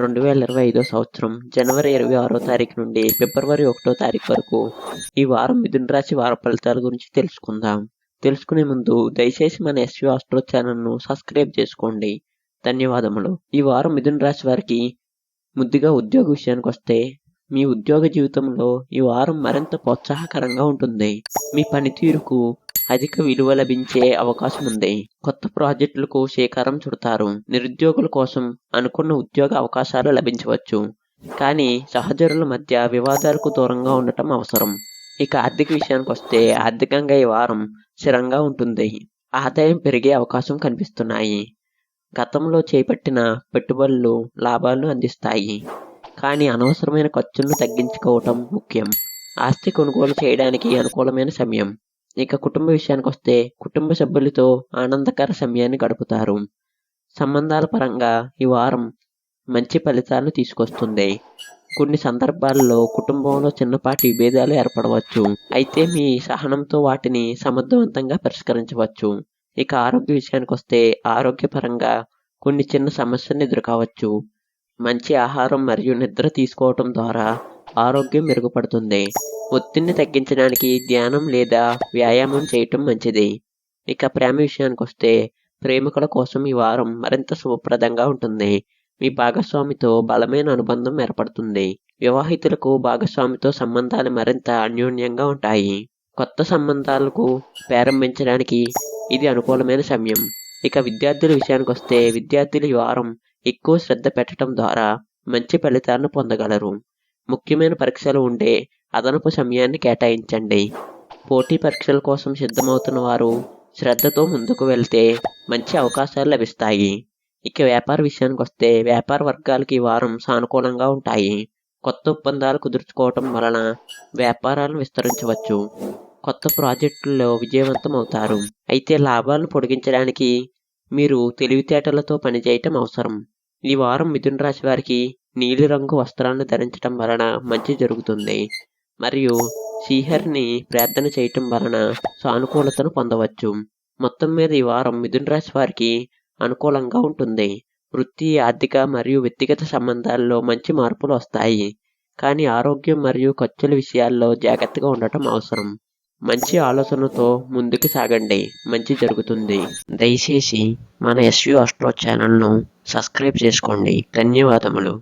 2025 సంవత్సరం జనవరి 26వ తారీఖు నుండి ఫిబ్రవరి 1వ తారీఖు వరకు ఈ వారం మిథున రాశి వార ఫలితాల గురించి తెలుసుకుందాం. తెలుసుకునే ముందు దయచేసి మన ఎస్వి ఆస్ట్రో ఛానల్ను సబ్స్క్రైబ్ చేసుకోండి. ధన్యవాదములు. ఈ వారం మిథున రాశి వారికి ముద్దుగా ఉద్యోగ విషయానికి వస్తే మీ ఉద్యోగ జీవితంలో ఈ వారం మరింత ప్రోత్సాహకరంగా ఉంటుంది. మీ పనితీరుకు అధిక విలువ లభించే అవకాశం ఉంది. కొత్త ప్రాజెక్టులకు శ్రీకారం చుడతారు. నిరుద్యోగుల కోసం అనుకున్న ఉద్యోగ అవకాశాలు లభించవచ్చు. కానీ సహచరుల మధ్య వివాదాలకు దూరంగా ఉండటం అవసరం. ఇక ఆర్థిక విషయానికి వస్తే ఆర్థికంగా ఈ వారం స్థిరంగా ఉంటుంది. ఆదాయం పెరిగే అవకాశం కనిపిస్తున్నాయి. గతంలో చేపట్టిన పెట్టుబడులు లాభాలను అందిస్తాయి. కానీ అనవసరమైన ఖర్చులను తగ్గించుకోవటం ముఖ్యం. ఆస్తి కొనుగోలు చేయడానికి అనుకూలమైన సమయం. ఇక కుటుంబ విషయానికి వస్తే కుటుంబ సభ్యులతో ఆనందకర సమయాన్ని గడుపుతారు. సంబంధాల పరంగా ఈ వారం మంచి ఫలితాలను తీసుకొస్తుంది. కొన్ని సందర్భాల్లో కుటుంబంలో చిన్నపాటి విభేదాలు ఏర్పడవచ్చు. అయితే మీ సహనంతో వాటిని సమర్థవంతంగా పరిష్కరించవచ్చు. ఇక ఆరోగ్య విషయానికి వస్తే ఆరోగ్యపరంగా కొన్ని చిన్న సమస్యలను ఎదుర్కోవచ్చు. మంచి ఆహారం మరియు నిద్ర తీసుకోవటం ద్వారా ఆరోగ్యం మెరుగుపడుతుంది. ఒత్తిడిని తగ్గించడానికి ధ్యానం లేదా వ్యాయామం చేయటం మంచిది. ఇక ప్రేమ విషయానికి వస్తే ప్రేమికుల కోసం ఈ వారం మరింత శుభప్రదంగా ఉంటుంది. మీ భాగస్వామితో బలమైన అనుబంధం ఏర్పడుతుంది. వివాహితులకు భాగస్వామితో సంబంధాలు మరింత అన్యోన్యంగా ఉంటాయి. కొత్త సంబంధాలకు ప్రారంభించడానికి ఇది అనుకూలమైన సమయం. ఇక విద్యార్థుల విషయానికి వస్తే విద్యార్థులు ఈ వారం ఎక్కువ శ్రద్ధ పెట్టడం ద్వారా మంచి ఫలితాలను పొందగలరు. ముఖ్యమైన పరీక్షలు ఉండే అదనపు సమయాన్ని కేటాయించండి. పోటీ పరీక్షల కోసం సిద్ధమవుతున్న వారు శ్రద్ధతో ముందుకు వెళ్తే మంచి అవకాశాలు లభిస్తాయి. ఇక వ్యాపార విషయానికి వస్తే వ్యాపార వర్గాలకి ఈ వారం సానుకూలంగా ఉంటాయి. కొత్త ఒప్పందాలు కుదుర్చుకోవటం వలన వ్యాపారాలను విస్తరించవచ్చు. కొత్త ప్రాజెక్టుల్లో విజయవంతం అవుతారు. అయితే లాభాలను పొడిగించడానికి మీరు తెలివితేటలతో పనిచేయటం అవసరం. ఈ వారం మిథున రాశి వారికి నీలిరంగు వస్త్రాలను ధరించడం వలన మంచి జరుగుతుంది. మరియు శ్రీహరిని ప్రార్థన చేయటం వలన సానుకూలతను పొందవచ్చు. మొత్తం మీద ఈ వారం మిథున రాశి వారికి అనుకూలంగా ఉంటుంది. వృత్తి, ఆర్థిక మరియు వ్యక్తిగత సంబంధాల్లో మంచి మార్పులు వస్తాయి. కానీ ఆరోగ్యం మరియు ఖర్చుల విషయాల్లో జాగ్రత్తగా ఉండటం అవసరం. మంచి ఆలోచనతో ముందుకు సాగండి. మంచి జరుగుతుంది. దయచేసి మన ఎస్వి ఆస్ట్రో ఛానల్ను సబ్స్క్రైబ్ చేసుకోండి. ధన్యవాదములు.